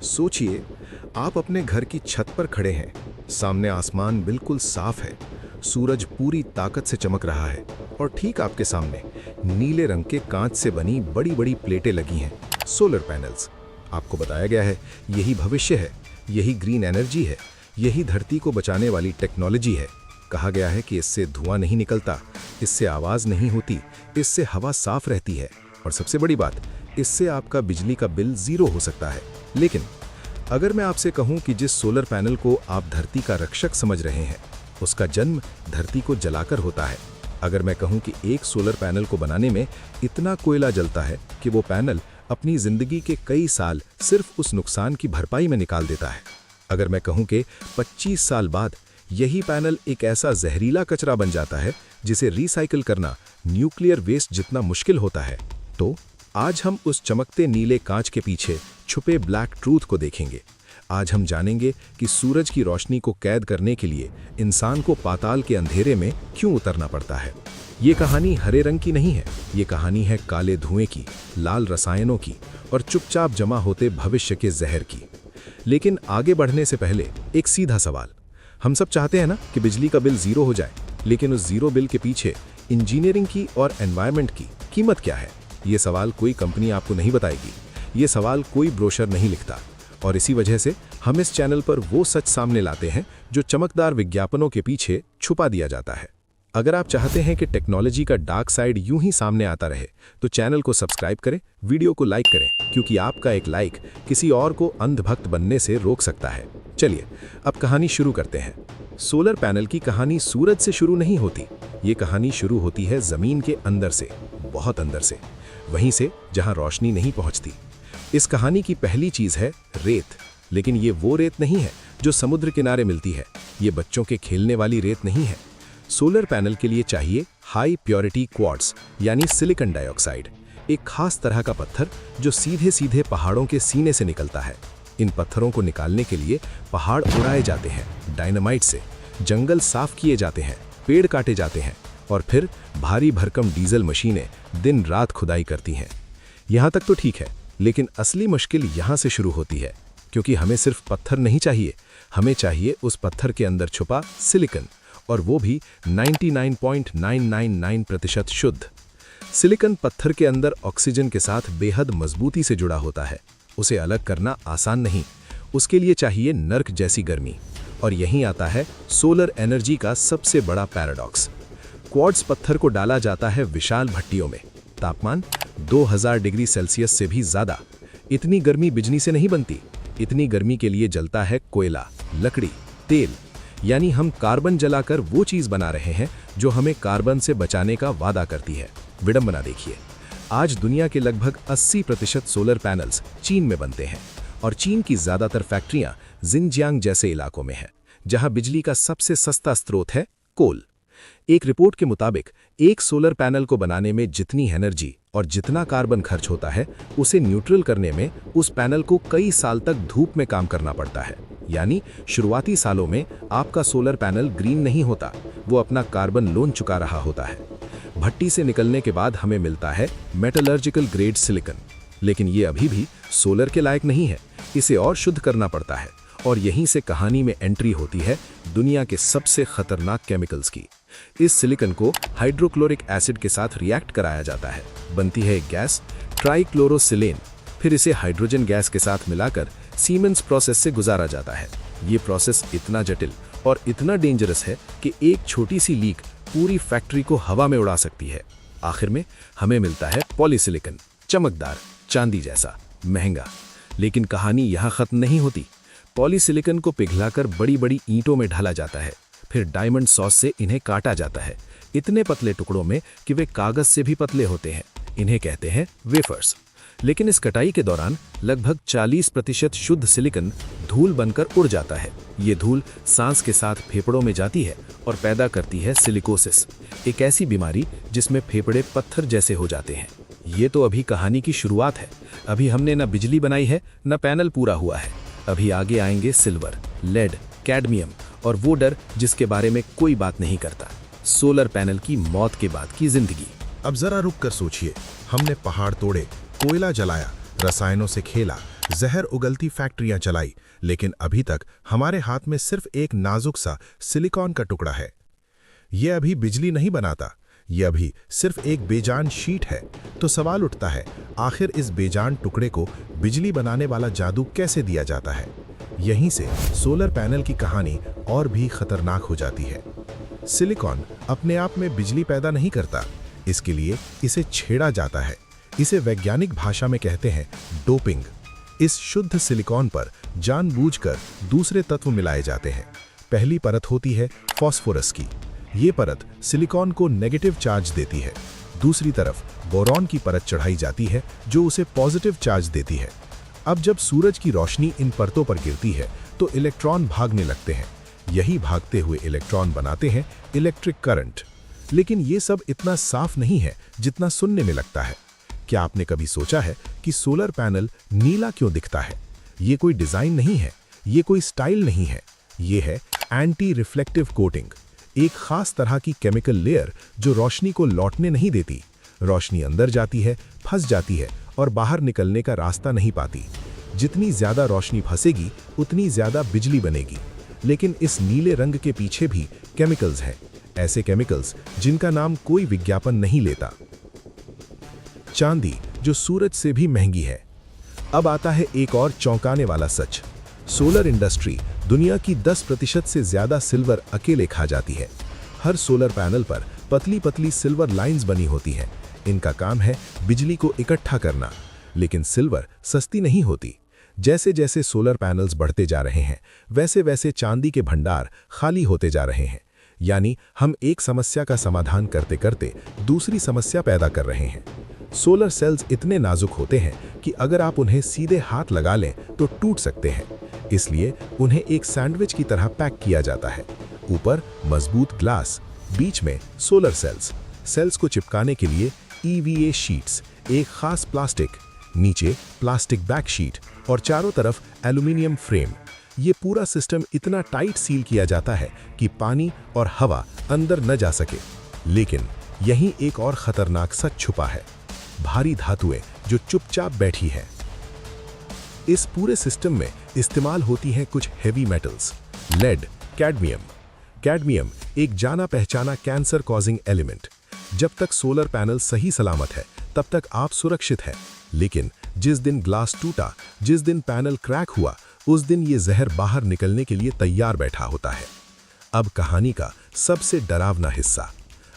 सोचिए, आप अपने घर की छत पर खड़े हैं। सामने आसमान बिल्कुल साफ है, सूरज पूरी ताकत से चमक रहा है और ठीक आपके सामने नीले रंग के कांच से बनी बड़ी बड़ी प्लेटें लगी हैं, सोलर पैनल्स। आपको बताया गया है यही भविष्य है, यही ग्रीन एनर्जी है, यही धरती को बचाने वाली टेक्नोलॉजी है। कहा गया है कि इससे धुआं नहीं निकलता, इससे आवाज़ नहीं होती, इससे हवा साफ रहती है और सबसे बड़ी बात, इससे आपका बिजली का बिल ज़ीरो हो सकता है। लेकिन अगर मैं आपसे कहूं कि जिस सोलर पैनल को आप धरती का रक्षक समझ रहे हैं, उसका जन्म धरती को जलाकर होता है। अगर मैं कहूं कि एक सोलर पैनल को बनाने में इतना कोयला जलता है कि वो पैनल अपनी ज़िंदगी के कई साल सिर्फ उस नुकसान की भरपाई में निकाल देता है। अगर मैं कहूं कि 25 साल बाद यही पैनल एक ऐसा जहरीला कचरा बन जाता है जिसे रिसाइकिल करना न्यूक्लियर वेस्ट जितना मुश्किल होता है, तो आज हम उस चमकते नीले कांच के पीछे छुपे ब्लैक ट्रूथ को देखेंगे। आज हम जानेंगे कि सूरज की रोशनी को कैद करने के लिए इंसान को पाताल के अंधेरे में क्यों उतरना पड़ता है। ये कहानी हरे रंग की नहीं है, ये कहानी है काले धुएं की, लाल रसायनों की और चुपचाप जमा होते भविष्य के जहर की। लेकिन आगे बढ़ने से पहले एक सीधा सवाल। हम सब चाहते हैं ना कि बिजली का बिल ज़ीरो हो जाए, लेकिन उस ज़ीरो बिल के पीछे इंजीनियरिंग की और एनवायरनमेंट की कीमत क्या है? ये सवाल कोई कंपनी आपको नहीं बताएगी, ये सवाल कोई ब्रोशर नहीं लिखता। और इसी वजह से हम इस चैनल पर वो सच सामने लाते हैं जो चमकदार विज्ञापनों के पीछे छुपा दिया जाता है। अगर आप चाहते हैं कि टेक्नोलॉजी का डार्क साइड यूं ही सामने आता रहे, तो चैनल को सब्सक्राइब करें, वीडियो को लाइक करें, क्योंकि आपका एक लाइक किसी और को अंधभक्त बनने से रोक सकता है। चलिए अब कहानी शुरू करते हैं। सोलर पैनल की कहानी सूरज से शुरू नहीं होती, ये कहानी शुरू होती है ज़मीन के अंदर से, बहुत अंदर से, वहीं से जहां रोशनी नहीं पहुंचती। इस कहानी की पहली चीज़ है रेत। लेकिन ये वो रेत नहीं है जो समुद्र किनारे मिलती है, ये बच्चों के खेलने वाली रेत नहीं है। सोलर पैनल के लिए चाहिए हाई प्योरिटी क्वार्ट्ज यानी सिलिकॉन डाइऑक्साइड, एक खास तरह का पत्थर जो सीधे सीधे पहाड़ों के सीने से निकलता है। इन पत्थरों को निकालने के लिए पहाड़ उड़ाए जाते हैं डायनामाइट से, जंगल साफ किए जाते हैं, पेड़ काटे जाते हैं और फिर भारी भरकम डीजल मशीनें दिन रात खुदाई करती हैं। यहाँ तक तो ठीक है, लेकिन असली मुश्किल यहाँ से शुरू होती है, क्योंकि हमें सिर्फ पत्थर नहीं चाहिए, हमें चाहिए उस पत्थर के अंदर छुपा सिलिकॉन, और वो भी 99.999% शुद्ध। सिलिकॉन पत्थर के अंदर ऑक्सीजन के साथ बेहद मजबूती से जुड़ा होता है। उसे अलग करना आसान नहीं, उसके लिए चाहिए नर्क जैसी गर्मी। और यहीं आता है सोलर एनर्जी का सबसे बड़ा पैराडॉक्स। क्वार्ट्ज पत्थर को डाला जाता है विशाल भट्टियों में, तापमान 2000 डिग्री सेल्सियस से भी ज़्यादा। इतनी गर्मी बिजली से नहीं बनती, इतनी गर्मी के लिए जलता है कोयला, लकड़ी, तेल। यानी हम कार्बन जलाकर वो चीज़ बना रहे हैं जो हमें कार्बन से बचाने का वादा करती है। विडंबना देखिए, आज दुनिया के लगभग 80% सोलर पैनल्स चीन में बनते हैं, और चीन की ज़्यादातर फैक्ट्रियां जिनजियांग जैसे इलाकों में हैं, जहां बिजली का सबसे सस्ता स्रोत है कोल। एक रिपोर्ट के मुताबिक एक सोलर पैनल को बनाने में जितनी एनर्जी और जितना कार्बन खर्च होता है, उसे न्यूट्रल करने में उस पैनल को कई साल तक धूप में काम करना पड़ता है। यानी शुरुआती सालों में आपका सोलर पैनल ग्रीन नहीं होता, वो अपना कार्बन लोन चुका रहा होता है। भट्टी से निकलने के बाद हमें मिलता है मेटलर्जिकल ग्रेड सिलिकॉन, लेकिन ये अभी भी सोलर के लायक नहीं है, इसे और शुद्ध करना पड़ता है। और यहीं से कहानी में एंट्री होती है दुनिया के सबसे खतरनाक केमिकल्स की। इस सिलिकॉन को हाइड्रोक्लोरिक एसिड के साथ रिएक्ट कराया जाता है, बनती है एक गैस ट्राइक्लोरोसिलेन। फिर इसे हाइड्रोजन गैस के साथ मिलाकर सीमेंस प्रोसेस से गुजारा जाता है। ये प्रोसेस इतना जटिल और इतना डेंजरस है कि एक छोटी सी लीक पूरी फैक्ट्री को हवा में उड़ा सकती है। आखिर में हमें मिलता है पॉलीसिलिकॉन, चमकदार, चांदी जैसा, महंगा। लेकिन कहानी यहाँ खत्म नहीं होती। पॉलीसिलिकॉन को पिघलाकर बड़ी बड़ी ईंटों में ढाला जाता है, फिर डायमंड सॉस से इन्हें काटा जाता है, इतने पतले टुकड़ों में कि वे कागज से भी पतले होते हैं। इन्हें कहते हैं वेफर्स। लेकिन इस कटाई के दौरान लगभग 40% शुद्ध सिलिकॉन धूल बनकर उड़ जाता है। ये धूल सांस के साथ फेफड़ों में जाती है और पैदा करती है सिलिकोसिस, एक ऐसी बीमारी जिसमें फेफड़े पत्थर जैसे हो जाते हैं। ये तो अभी कहानी की शुरुआत है। अभी हमने न बिजली बनाई है, न पैनल पूरा हुआ है। अभी आगे आएंगे सिल्वर, लेड, कैडमियम और वो डर जिसके बारे में कोई बात नहीं करता, सोलर पैनल की मौत के बाद की जिंदगी। अब जरा रुक कर सोचिए, हमने पहाड़ तोड़े, कोयला जलाया, रसायनों से खेला, जहर उगलती फैक्ट्रियां चलाई, लेकिन अभी तक हमारे हाथ में सिर्फ एक नाजुक सा सिलिकॉन का टुकड़ा है। यह अभी बिजली नहीं बनाता, यह अभी सिर्फ एक बेजान शीट है। तो सवाल उठता है, आखिर इस बेजान टुकड़े को बिजली बनाने वाला जादू कैसे दिया जाता है? यहीं से सोलर पैनल की कहानी और भी खतरनाक हो जाती है। सिलिकॉन अपने आप में बिजली पैदा नहीं करता, इसके लिए इसे छेड़ा जाता है। इसे वैज्ञानिक भाषा में कहते हैं डोपिंग। इस शुद्ध सिलिकॉन पर जानबूझकर दूसरे तत्व मिलाए जाते हैं। पहली परत होती है फास्फोरस की। ये परत सिलिकॉन को नेगेटिव चार्ज देती है। दूसरी तरफ बोरॉन की परत चढ़ाई जाती है जो उसे पॉजिटिव चार्ज देती है। अब जब सूरज की रोशनी इन परतों पर गिरती है तो इलेक्ट्रॉन भागने लगते हैं। यही भागते हुए इलेक्ट्रॉन बनाते हैं इलेक्ट्रिक करंट। लेकिन ये सब इतना साफ नहीं है जितना सुनने में लगता है। क्या आपने कभी सोचा है कि सोलर पैनल नीला क्यों दिखता है? ये कोई डिजाइन नहीं है, ये कोई स्टाइल नहीं है, ये है एंटी रिफ्लेक्टिव कोटिंग। एक खास तरह की केमिकल लेयर जो रोशनी को लौटने नहीं देती। रोशनी अंदर जाती है, फंस जाती है और बाहर निकलने का रास्ता नहीं पाती। जितनी ज्यादा रोशनी फंसेगी उतनी ज्यादा बिजली बनेगी। लेकिन इस नीले रंग के पीछे भी केमिकल्स हैं, ऐसे केमिकल्स जिनका नाम कोई विज्ञापन नहीं लेता। चांदी जो सूरज से भी महंगी है। अब आता है एक और चौंकाने वाला सच। सोलर इंडस्ट्री दुनिया की 10% से ज्यादा सिल्वर अकेले खा जाती है। हर सोलर पैनल पर पतली पतली सिल्वर लाइंस बनी होती हैं। इनका काम है बिजली को इकट्ठा करना। लेकिन सिल्वर सस्ती नहीं होती। जैसे जैसे सोलर पैनल्स बढ़ते जा रहे हैं, वैसे वैसे चांदी के भंडार खाली होते जा रहे हैं। यानी हम एक समस्या का समाधान करते करते दूसरी समस्या पैदा कर रहे हैं। सोलर सेल्स इतने नाजुक होते हैं कि अगर आप उन्हें सीधे हाथ लगा लें तो टूट सकते हैं। इसलिए उन्हें एक सैंडविच की तरह पैक किया जाता है। ऊपर मजबूत ग्लास, बीच में सोलर सेल्स। सेल्स को चिपकाने के लिए EVA शीट्स, एक खास प्लास्टिक, नीचे प्लास्टिक बैक शीट और चारों तरफ एल्यूमिनियम फ्रेम। ये पूरा सिस्टम इतना टाइट सील किया जाता है कि पानी और हवा अंदर न जा सके। लेकिन यहीं एक और खतरनाक सच छुपा है। भारी धातुएं जो चुपचाप बैठी हैं। इस पूरे सिस्टम में इस्तेमाल होती हैं कुछ heavy metals, lead, cadmium. Cadmium एक जाना पहचाना कैंसर कॉजिंग एलिमेंट। जब तक सोलर पैनल सही सलामत है तब तक आप सुरक्षित हैं। लेकिन जिस दिन ग्लास टूटा, जिस दिन पैनल क्रैक हुआ, उस दिन ये जहर बाहर निकलने के लिए तैयार बैठा होता है। अब कहानी का सबसे डरावना हिस्सा।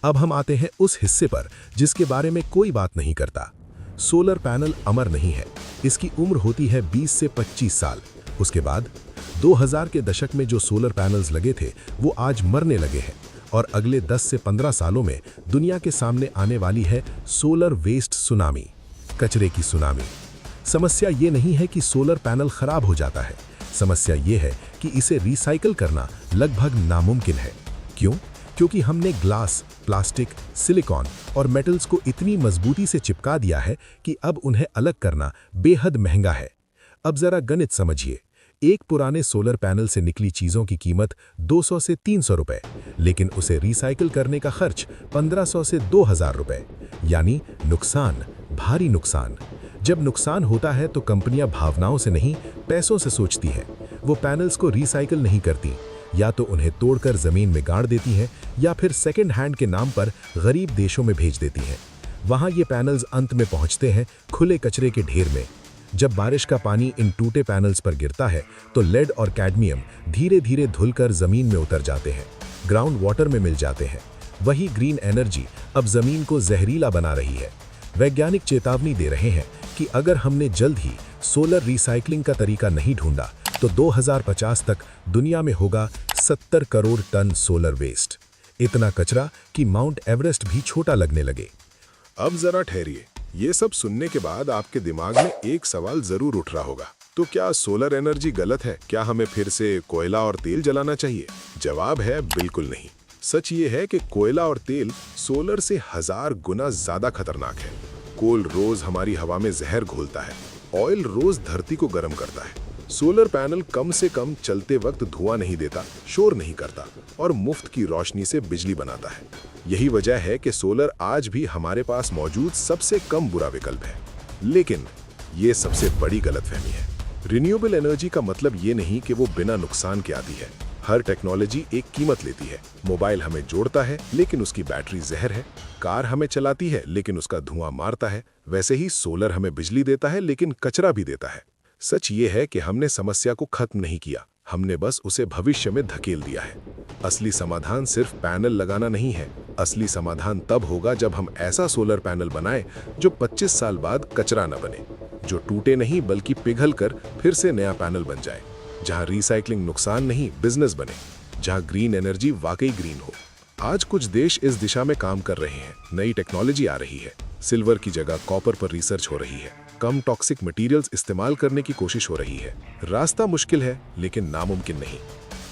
अब हम आते हैं उस हिस्से पर जिसके बारे में कोई बात नहीं करता। सोलर पैनल अमर नहीं है। इसकी उम्र होती है 20 से 25 साल। उसके बाद 2000 के दशक में जो सोलर पैनल्स लगे थे वो आज मरने लगे हैं। और अगले 10 से 15 सालों में दुनिया के सामने आने वाली है सोलर वेस्ट सुनामी, कचरे की सुनामी। समस्या ये नहीं है कि सोलर पैनल खराब हो जाता है। समस्या ये है कि इसे रिसाइकल करना लगभग नामुमकिन है। क्यों? क्योंकि हमने ग्लास, प्लास्टिक, सिलिकॉन और मेटल्स को इतनी मजबूती से चिपका दिया है कि अब उन्हें अलग करना बेहद महंगा है। अब जरा गणित समझिए। एक पुराने सोलर पैनल से निकली चीजों की कीमत 200 से 300 रुपए, लेकिन उसे रिसाइकल करने का खर्च 1500 से 2000 रुपए। यानी नुकसान, भारी नुकसान। जब नुकसान होता है तो कंपनियां भावनाओं से नहीं, पैसों से सोचती हैं। वो पैनल्स को रिसाइकल नहीं करती, या तो उन्हें तोड़कर जमीन में गाड़ देती हैं या फिर सेकेंड हैंड के नाम पर गरीब देशों में भेज देती हैं। वहां ये पैनल्स अंत में पहुंचते हैं खुले कचरे के ढेर में। जब बारिश का पानी इन टूटे पैनल्स पर गिरता है तो लेड और कैडमियम धीरे धीरे धुलकर जमीन में उतर जाते हैं, ग्राउंड वाटर में मिल जाते हैं। वही ग्रीन एनर्जी अब जमीन को जहरीला बना रही है। वैज्ञानिक चेतावनी दे रहे हैं कि अगर हमने जल्द ही सोलर रिसाइकलिंग का तरीका नहीं ढूंढा तो 2050 तक दुनिया में होगा 70 करोड़ टन सोलर वेस्ट। इतना कचरा कि माउंट एवरेस्ट भी छोटा लगने लगे। अब जरा ठहरिए। ये सब सुनने के बाद आपके दिमाग में एक सवाल जरूर उठ रहा होगा, तो क्या सोलर एनर्जी गलत है? क्या हमें फिर से कोयला और तेल जलाना चाहिए? जवाब है बिल्कुल नहीं। सच ये है कि कोयला और तेल सोलर से 1000 गुना ज्यादा खतरनाक है। कोल रोज हमारी हवा में जहर घोलता है, ऑयल रोज धरती को गर्म करता है। सोलर पैनल कम से कम चलते वक्त धुआं नहीं देता, शोर नहीं करता और मुफ्त की रोशनी से बिजली बनाता है। यही वजह है कि सोलर आज भी हमारे पास मौजूद सबसे कम बुरा विकल्प है। लेकिन ये सबसे बड़ी गलतफहमी है। रिन्यूएबल एनर्जी का मतलब ये नहीं कि वो बिना नुकसान के आती है। हर टेक्नोलॉजी एक कीमत लेती है। मोबाइल हमें जोड़ता है लेकिन उसकी बैटरी जहर है। कार हमें चलाती है लेकिन उसका धुआं मारता है। वैसे ही सोलर हमें बिजली देता है लेकिन कचरा भी देता है। सच ये है कि हमने समस्या को खत्म नहीं किया, हमने बस उसे भविष्य में धकेल दिया है। असली समाधान सिर्फ पैनल लगाना नहीं है। असली समाधान तब होगा जब हम ऐसा सोलर पैनल बनाएं जो 25 साल बाद कचरा न बने, जो टूटे नहीं बल्कि पिघल कर फिर से नया पैनल बन जाए, जहां रिसाइकलिंग नुकसान नहीं बिजनेस बने, जहां ग्रीन एनर्जी वाकई ग्रीन हो। आज कुछ देश इस दिशा में काम कर रहे हैं। नई टेक्नोलॉजी आ रही है। सिल्वर की जगह कॉपर पर रिसर्च हो रही है। कम टॉक्सिक मटेरियल्स इस्तेमाल करने की कोशिश हो रही है। रास्ता मुश्किल है लेकिन नामुमकिन नहीं।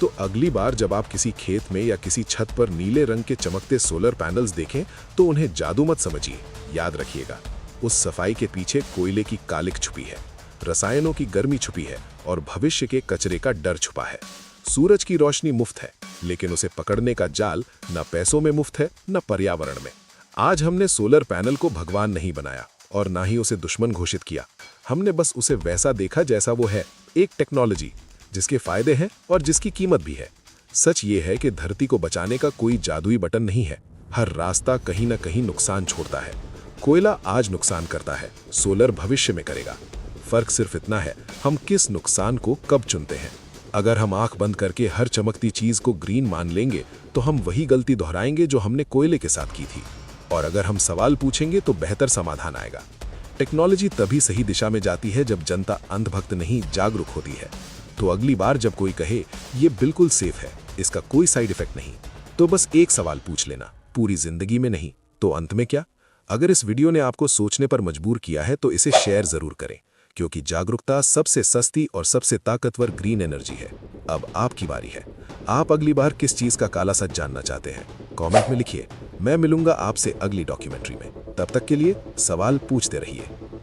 तो अगली बार जब आप किसी खेत में या किसी छत पर नीले रंग के चमकते सोलर पैनल्स देखें तो उन्हें जादू मत समझिए। याद रखिएगा, उस सफाई के पीछे कोयले की कालिक छुपी है, रसायनों की गर्मी छुपी है और भविष्य के कचरे का डर छुपा है। सूरज की रोशनी मुफ्त है लेकिन उसे पकड़ने का जाल न पैसों में मुफ्त है न पर्यावरण में। आज हमने सोलर पैनल को भगवान नहीं बनाया और ना ही उसे दुश्मन घोषित किया। हमने बस उसे वैसा देखा जैसा वो है, एक टेक्नोलॉजी जिसके फायदे हैं और जिसकी कीमत भी है। सच ये है कि धरती को बचाने का कोई जादुई बटन नहीं है। हर रास्ता कहीं ना कहीं नुकसान छोड़ता है। कोयला आज नुकसान करता है, सोलर भविष्य में करेगा। फर्क सिर्फ इतना है, हम किस नुकसान को कब चुनते हैं। अगर हम आंख बंद करके हर चमकती चीज को ग्रीन मान लेंगे तो हम वही गलती दोहराएंगे जो हमने कोयले के साथ की थी। और अगर हम सवाल पूछेंगे तो बेहतर समाधान आएगा। टेक्नोलॉजी तभी सही दिशा में जाती है जब जनता अंधभक्त नहीं जागरूक होती है। तो अगली बार जब कोई कहे ये बिल्कुल सेफ है, इसका कोई साइड इफेक्ट नहीं, तो बस एक सवाल पूछ लेना, पूरी जिंदगी में नहीं तो अंत में क्या। अगर इस वीडियो ने आपको सोचने पर मजबूर किया है तो इसे शेयर जरूर करें, क्योंकि जागरूकता सबसे सस्ती और सबसे ताकतवर ग्रीन एनर्जी है। अब आपकी बारी है। आप अगली बार किस चीज का काला सच जानना चाहते हैं, कमेंट में लिखिए। मैं मिलूंगा आपसे अगली डॉक्यूमेंट्री में। तब तक के लिए सवाल पूछते रहिए।